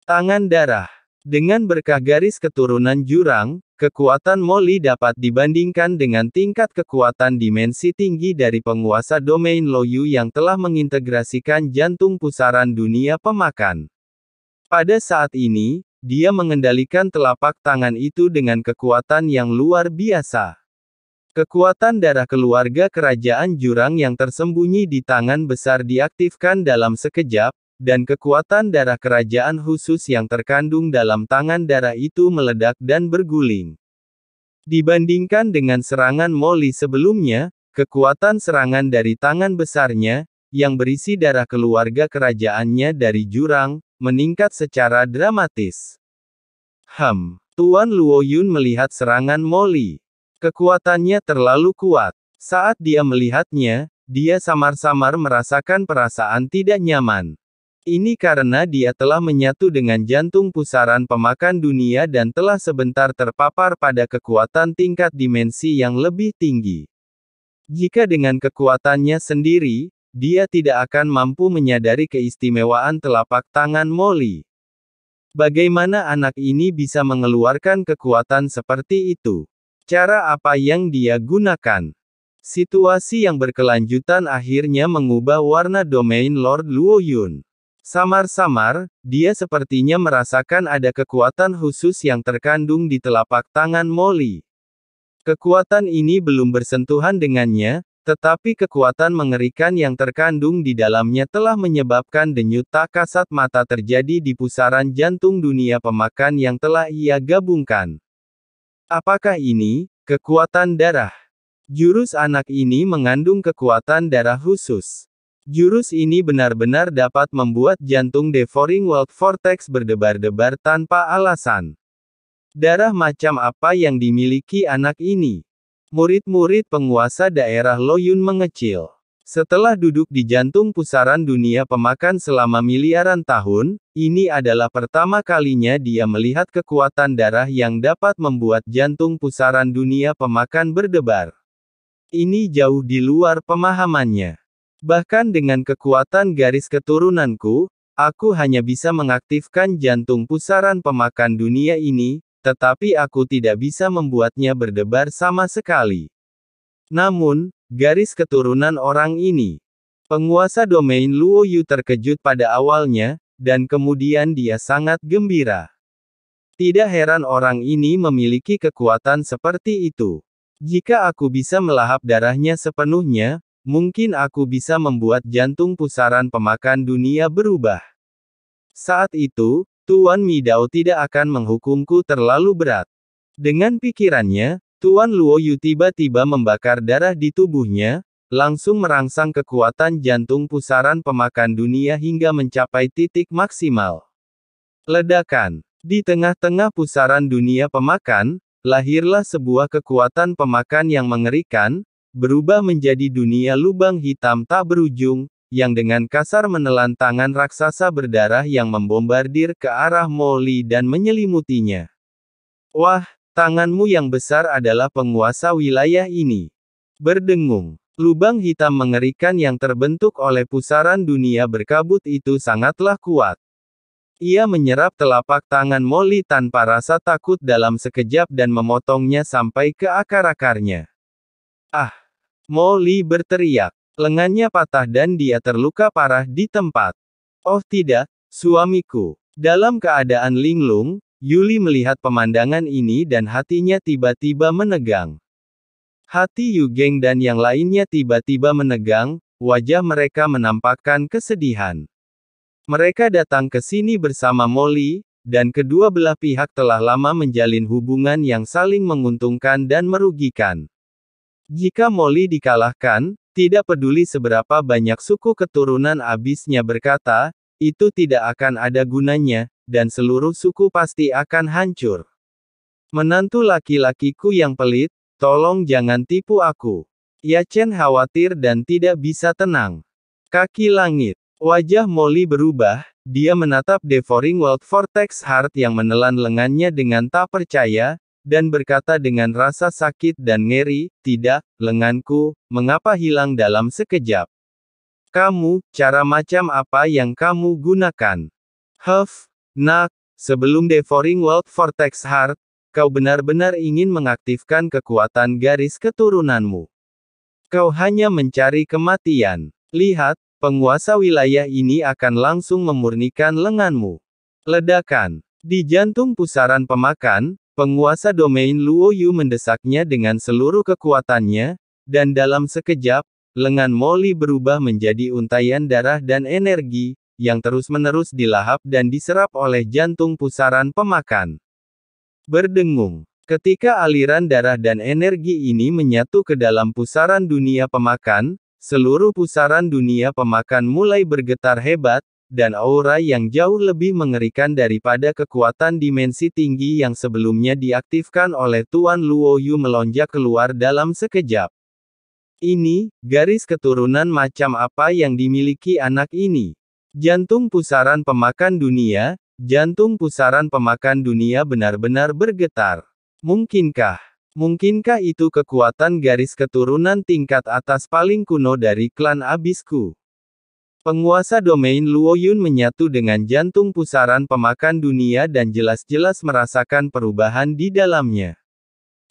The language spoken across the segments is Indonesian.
Tangan darah. Dengan berkah garis keturunan jurang, kekuatan Molly dapat dibandingkan dengan tingkat kekuatan dimensi tinggi dari penguasa domain Loyu yang telah mengintegrasikan jantung pusaran dunia pemakan. Pada saat ini, dia mengendalikan telapak tangan itu dengan kekuatan yang luar biasa. Kekuatan darah keluarga kerajaan jurang yang tersembunyi di tangan besar diaktifkan dalam sekejap, dan kekuatan darah kerajaan khusus yang terkandung dalam tangan darah itu meledak dan berguling. Dibandingkan dengan serangan Molly sebelumnya, kekuatan serangan dari tangan besarnya, yang berisi darah keluarga kerajaannya dari jurang, meningkat secara dramatis. Tuan Luoyun melihat serangan Molly. Kekuatannya terlalu kuat. Saat dia melihatnya, dia samar-samar merasakan perasaan tidak nyaman. Ini karena dia telah menyatu dengan jantung pusaran pemakan dunia dan telah sebentar terpapar pada kekuatan tingkat dimensi yang lebih tinggi. Jika dengan kekuatannya sendiri, dia tidak akan mampu menyadari keistimewaan telapak tangan Molly. Bagaimana anak ini bisa mengeluarkan kekuatan seperti itu? Cara apa yang dia gunakan? Situasi yang berkelanjutan akhirnya mengubah warna domain Lord Luoyun. Samar-samar, dia sepertinya merasakan ada kekuatan khusus yang terkandung di telapak tangan Molly. Kekuatan ini belum bersentuhan dengannya, tetapi kekuatan mengerikan yang terkandung di dalamnya telah menyebabkan denyut tak kasat mata terjadi di pusaran jantung dunia pemakan yang telah ia gabungkan. Apakah ini kekuatan darah? Jurus anak ini mengandung kekuatan darah khusus. Jurus ini benar-benar dapat membuat jantung Devouring World Vortex berdebar-debar tanpa alasan. Darah macam apa yang dimiliki anak ini? Murid-murid penguasa daerah Loyun mengecil. Setelah duduk di jantung pusaran dunia pemakan selama miliaran tahun, ini adalah pertama kalinya dia melihat kekuatan darah yang dapat membuat jantung pusaran dunia pemakan berdebar. Ini jauh di luar pemahamannya. Bahkan dengan kekuatan garis keturunanku, aku hanya bisa mengaktifkan jantung pusaran pemakan dunia ini, tetapi aku tidak bisa membuatnya berdebar sama sekali. Namun, garis keturunan orang ini. Penguasa domain Luoyu terkejut pada awalnya, dan kemudian dia sangat gembira. Tidak heran orang ini memiliki kekuatan seperti itu. Jika aku bisa melahap darahnya sepenuhnya, mungkin aku bisa membuat jantung pusaran pemakan dunia berubah. Saat itu, Tuan Midao tidak akan menghukumku terlalu berat. Dengan pikirannya, Tuan Luoyu tiba-tiba membakar darah di tubuhnya, langsung merangsang kekuatan jantung pusaran pemakan dunia hingga mencapai titik maksimal. Ledakan. Di tengah-tengah pusaran dunia pemakan, lahirlah sebuah kekuatan pemakan yang mengerikan, berubah menjadi dunia lubang hitam tak berujung, yang dengan kasar menelan tangan raksasa berdarah yang membombardir ke arah Molly dan menyelimutinya. Wah, tanganmu yang besar adalah penguasa wilayah ini. Berdengung. Lubang hitam mengerikan yang terbentuk oleh pusaran dunia berkabut itu sangatlah kuat. Ia menyerap telapak tangan Molly tanpa rasa takut dalam sekejap dan memotongnya sampai ke akar-akarnya. Ah! Molly berteriak. Lengannya patah dan dia terluka parah di tempat. Oh tidak, suamiku. Dalam keadaan linglung, Yuli melihat pemandangan ini dan hatinya tiba-tiba menegang. Hati Yu Geng dan yang lainnya tiba-tiba menegang, wajah mereka menampakkan kesedihan. Mereka datang ke sini bersama Molly, dan kedua belah pihak telah lama menjalin hubungan yang saling menguntungkan dan merugikan. Jika Molly dikalahkan, tidak peduli seberapa banyak suku keturunan abisnya berkata, itu tidak akan ada gunanya, dan seluruh suku pasti akan hancur. Menantu laki-lakiku yang pelit, tolong jangan tipu aku. Yachen khawatir dan tidak bisa tenang. Kaki langit. Wajah Molly berubah, dia menatap Devouring World Vortex Heart yang menelan lengannya dengan tak percaya, dan berkata dengan rasa sakit dan ngeri, tidak, lenganku, mengapa hilang dalam sekejap? Kamu, cara macam apa yang kamu gunakan? Nak, sebelum Devouring World Vortex Heart, kau benar-benar ingin mengaktifkan kekuatan garis keturunanmu. Kau hanya mencari kematian. Lihat, penguasa wilayah ini akan langsung memurnikan lenganmu. Ledakan. Di jantung pusaran pemakan, penguasa domain Luoyu mendesaknya dengan seluruh kekuatannya, dan dalam sekejap, lengan Molly berubah menjadi untaian darah dan energi, yang terus-menerus dilahap dan diserap oleh jantung pusaran pemakan. Berdengung. Ketika aliran darah dan energi ini menyatu ke dalam pusaran dunia pemakan, seluruh pusaran dunia pemakan mulai bergetar hebat, dan aura yang jauh lebih mengerikan daripada kekuatan dimensi tinggi yang sebelumnya diaktifkan oleh Tuan Luoyu melonjak keluar dalam sekejap. Ini, garis keturunan macam apa yang dimiliki anak ini? Jantung pusaran pemakan dunia, jantung pusaran pemakan dunia benar-benar bergetar. Mungkinkah itu kekuatan garis keturunan tingkat atas paling kuno dari klan Abisku? Penguasa domain Luoyun menyatu dengan jantung pusaran pemakan dunia dan jelas-jelas merasakan perubahan di dalamnya.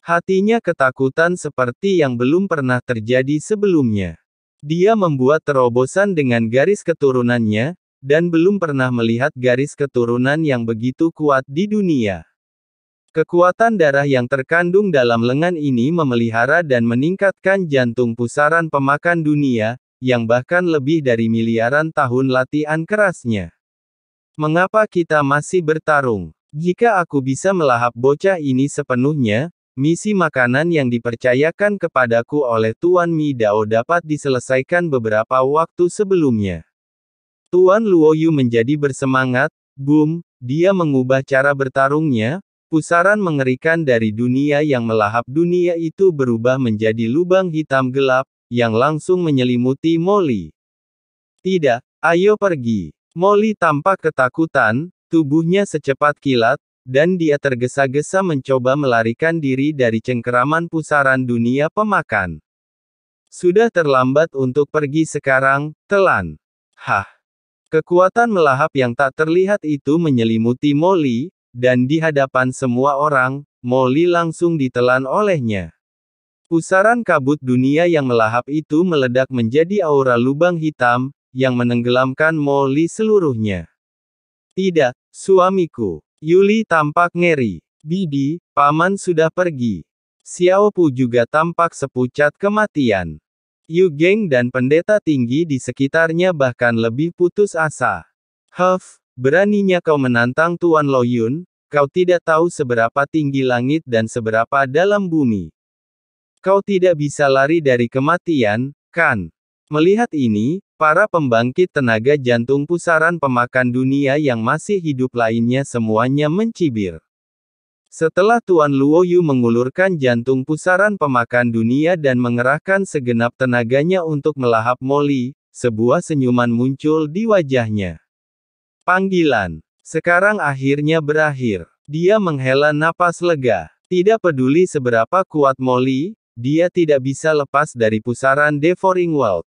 Hatinya ketakutan seperti yang belum pernah terjadi sebelumnya. Dia membuat terobosan dengan garis keturunannya, dan belum pernah melihat garis keturunan yang begitu kuat di dunia. Kekuatan darah yang terkandung dalam lengan ini memelihara dan meningkatkan jantung pusaran pemakan dunia, yang bahkan lebih dari miliaran tahun latihan kerasnya. Mengapa kita masih bertarung? Jika aku bisa melahap bocah ini sepenuhnya, misi makanan yang dipercayakan kepadaku oleh Tuan Mi Dao dapat diselesaikan beberapa waktu sebelumnya. Tuan Luoyu menjadi bersemangat, boom, dia mengubah cara bertarungnya, pusaran mengerikan dari dunia yang melahap dunia itu berubah menjadi lubang hitam gelap, yang langsung menyelimuti Molly. Tidak, ayo pergi. Molly tampak ketakutan, tubuhnya secepat kilat, dan dia tergesa-gesa mencoba melarikan diri dari cengkeraman pusaran dunia pemakan. Sudah terlambat untuk pergi sekarang, telan. Hah! Kekuatan melahap yang tak terlihat itu menyelimuti Molly, dan di hadapan semua orang, Molly langsung ditelan olehnya. Pusaran kabut dunia yang melahap itu meledak menjadi aura lubang hitam, yang menenggelamkan Molly seluruhnya. Tidak, suamiku. Yuli tampak ngeri. Bibi, paman sudah pergi. Xiao Pu juga tampak sepucat kematian. Yu Geng dan pendeta tinggi di sekitarnya bahkan lebih putus asa. Huff, beraninya kau menantang Tuan Luoyun, kau tidak tahu seberapa tinggi langit dan seberapa dalam bumi. Kau tidak bisa lari dari kematian, kan? Melihat ini, para pembangkit tenaga jantung pusaran pemakan dunia yang masih hidup lainnya semuanya mencibir. Setelah Tuan Luoyu mengulurkan jantung pusaran pemakan dunia dan mengerahkan segenap tenaganya untuk melahap Molly, sebuah senyuman muncul di wajahnya. Panggilan. Sekarang akhirnya berakhir. Dia menghela napas lega. Tidak peduli seberapa kuat Molly, dia tidak bisa lepas dari pusaran Devouring World.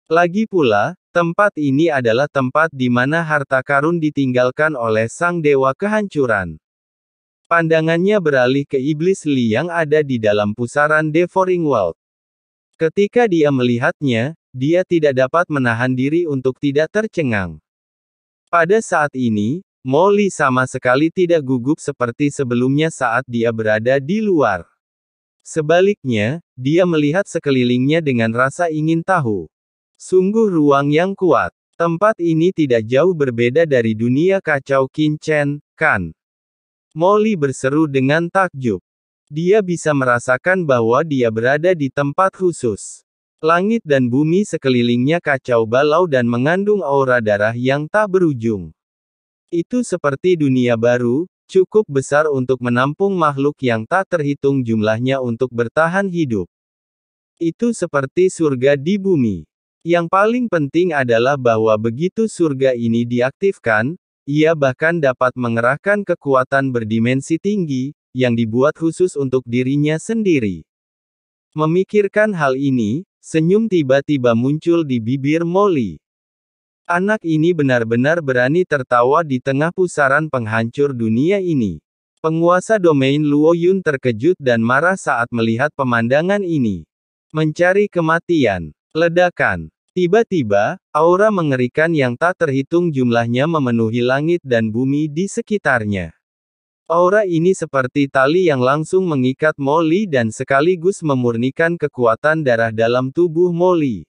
Lagi pula, tempat ini adalah tempat di mana harta karun ditinggalkan oleh sang dewa kehancuran. Pandangannya beralih ke iblis Li yang ada di dalam pusaran Devouring World. Ketika dia melihatnya, dia tidak dapat menahan diri untuk tidak tercengang. Pada saat ini, Molly sama sekali tidak gugup seperti sebelumnya saat dia berada di luar. Sebaliknya, dia melihat sekelilingnya dengan rasa ingin tahu. Sungguh ruang yang kuat. Tempat ini tidak jauh berbeda dari dunia kacau Qin Chen, kan? Molly berseru dengan takjub. Dia bisa merasakan bahwa dia berada di tempat khusus. Langit dan bumi sekelilingnya kacau balau dan mengandung aura darah yang tak berujung. Itu seperti dunia baru, cukup besar untuk menampung makhluk yang tak terhitung jumlahnya untuk bertahan hidup. Itu seperti surga di bumi. Yang paling penting adalah bahwa begitu surga ini diaktifkan, ia bahkan dapat mengerahkan kekuatan berdimensi tinggi, yang dibuat khusus untuk dirinya sendiri. Memikirkan hal ini, senyum tiba-tiba muncul di bibir Molly. Anak ini benar-benar berani tertawa di tengah pusaran penghancur dunia ini. Penguasa domain Luo Yun terkejut dan marah saat melihat pemandangan ini. Mencari kematian. Ledakan. Tiba-tiba, aura mengerikan yang tak terhitung jumlahnya memenuhi langit dan bumi di sekitarnya. Aura ini seperti tali yang langsung mengikat Molly dan sekaligus memurnikan kekuatan darah dalam tubuh Molly.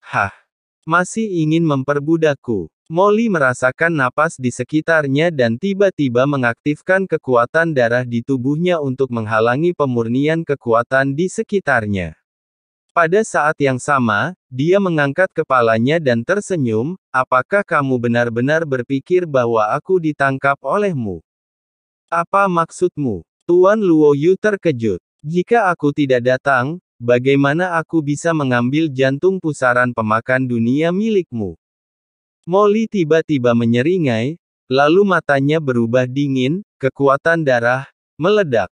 Hah? Masih ingin memperbudakku? Molly merasakan napas di sekitarnya dan tiba-tiba mengaktifkan kekuatan darah di tubuhnya untuk menghalangi pemurnian kekuatan di sekitarnya. Pada saat yang sama, dia mengangkat kepalanya dan tersenyum, apakah kamu benar-benar berpikir bahwa aku ditangkap olehmu? Apa maksudmu? Tuan Luo Yu terkejut. Jika aku tidak datang, bagaimana aku bisa mengambil jantung pusaran pemakan dunia milikmu? Molly tiba-tiba menyeringai, lalu matanya berubah dingin, kekuatan darah, meledak.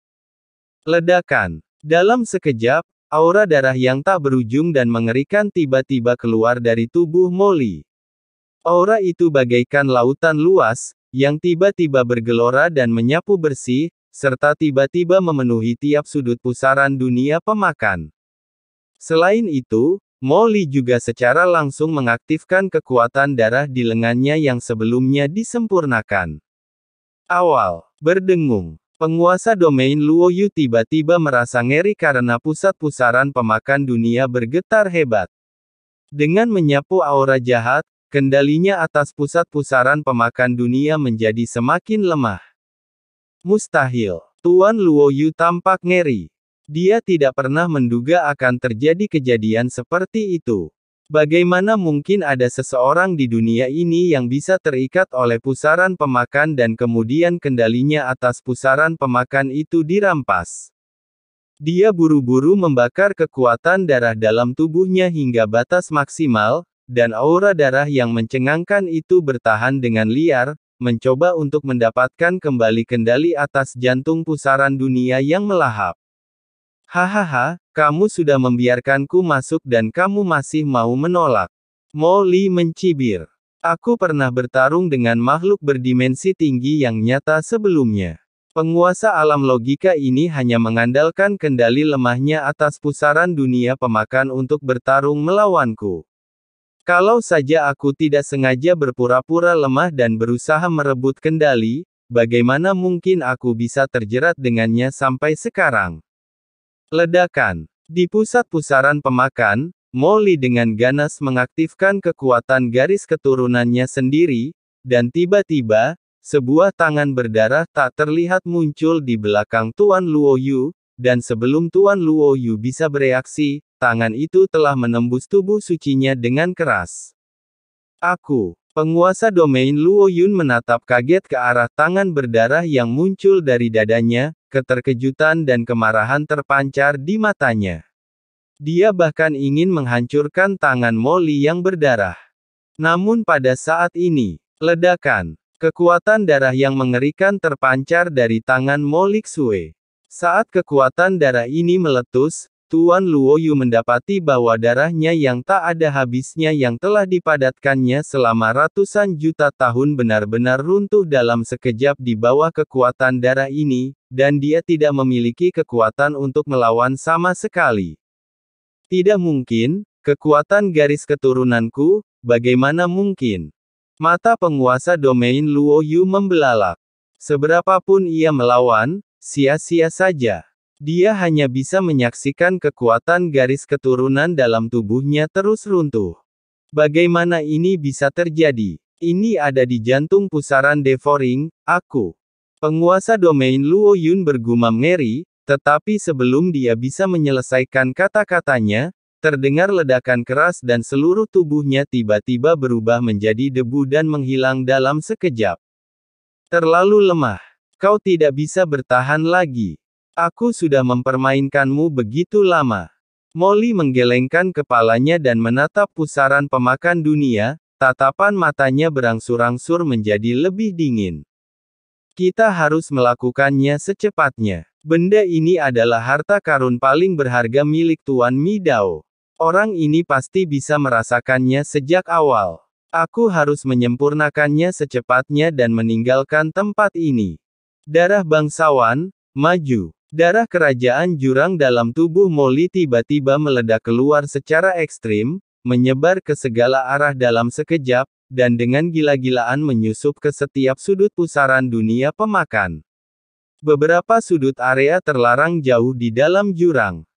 Ledakan. Dalam sekejap, aura darah yang tak berujung dan mengerikan tiba-tiba keluar dari tubuh Molly. Aura itu bagaikan lautan luas, yang tiba-tiba bergelora dan menyapu bersih, serta tiba-tiba memenuhi tiap sudut pusaran dunia pemakan. Selain itu, Molly juga secara langsung mengaktifkan kekuatan darah di lengannya yang sebelumnya disempurnakan. Awal. Berdengung. Penguasa domain Luo Yu tiba-tiba merasa ngeri karena pusat pusaran pemakan dunia bergetar hebat. Dengan menyapu aura jahat, kendalinya atas pusat pusaran pemakan dunia menjadi semakin lemah. Mustahil. Tuan Luo Yu tampak ngeri. Dia tidak pernah menduga akan terjadi kejadian seperti itu. Bagaimana mungkin ada seseorang di dunia ini yang bisa terikat oleh pusaran pemakan dan kemudian kendalinya atas pusaran pemakan itu dirampas? Dia buru-buru membakar kekuatan darah dalam tubuhnya hingga batas maksimal, dan aura darah yang mencengangkan itu bertahan dengan liar, mencoba untuk mendapatkan kembali kendali atas jantung pusaran dunia yang melahap. Hahaha, kamu sudah membiarkanku masuk dan kamu masih mau menolak. Molly mencibir. Aku pernah bertarung dengan makhluk berdimensi tinggi yang nyata sebelumnya. Penguasa alam logika ini hanya mengandalkan kendali lemahnya atas pusaran dunia pemakan untuk bertarung melawanku. Kalau saja aku tidak sengaja berpura-pura lemah dan berusaha merebut kendali, bagaimana mungkin aku bisa terjerat dengannya sampai sekarang? Ledakan. Di pusat pusaran pemakan, Molly dengan ganas mengaktifkan kekuatan garis keturunannya sendiri, dan tiba-tiba, sebuah tangan berdarah tak terlihat muncul di belakang Tuan Luo Yu, dan sebelum Tuan Luo Yu bisa bereaksi, tangan itu telah menembus tubuh sucinya dengan keras. Aku, penguasa domain Luo Yun menatap kaget ke arah tangan berdarah yang muncul dari dadanya. Keterkejutan dan kemarahan terpancar di matanya. Dia bahkan ingin menghancurkan tangan Molly yang berdarah. Namun pada saat ini, ledakan, kekuatan darah yang mengerikan terpancar dari tangan Molly Xue. Saat kekuatan darah ini meletus, Tuan Luo Yu mendapati bahwa darahnya yang tak ada habisnya yang telah dipadatkannya selama ratusan juta tahun benar-benar runtuh dalam sekejap di bawah kekuatan darah ini, dan dia tidak memiliki kekuatan untuk melawan sama sekali. Tidak mungkin, kekuatan garis keturunanku, bagaimana mungkin? Mata penguasa domain Luo Yu membelalak. Seberapapun ia melawan, sia-sia saja. Dia hanya bisa menyaksikan kekuatan garis keturunan dalam tubuhnya terus runtuh. Bagaimana ini bisa terjadi? Ini ada di jantung pusaran devouring, aku. Penguasa domain Luo Yun bergumam ngeri, tetapi sebelum dia bisa menyelesaikan kata-katanya, terdengar ledakan keras dan seluruh tubuhnya tiba-tiba berubah menjadi debu dan menghilang dalam sekejap. Terlalu lemah. Kau tidak bisa bertahan lagi. Aku sudah mempermainkanmu begitu lama. Molly menggelengkan kepalanya dan menatap pusaran pemakan dunia, tatapan matanya berangsur-angsur menjadi lebih dingin. Kita harus melakukannya secepatnya. Benda ini adalah harta karun paling berharga milik Tuan Mi Dao. Orang ini pasti bisa merasakannya sejak awal. Aku harus menyempurnakannya secepatnya dan meninggalkan tempat ini. Darah bangsawan, maju. Darah kerajaan jurang dalam tubuh Molly tiba-tiba meledak keluar secara ekstrim, menyebar ke segala arah dalam sekejap, dan dengan gila-gilaan menyusup ke setiap sudut pusaran dunia pemakan. Beberapa sudut area terlarang jauh di dalam jurang.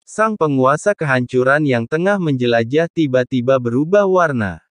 Sang penguasa kehancuran yang tengah menjelajah tiba-tiba berubah warna.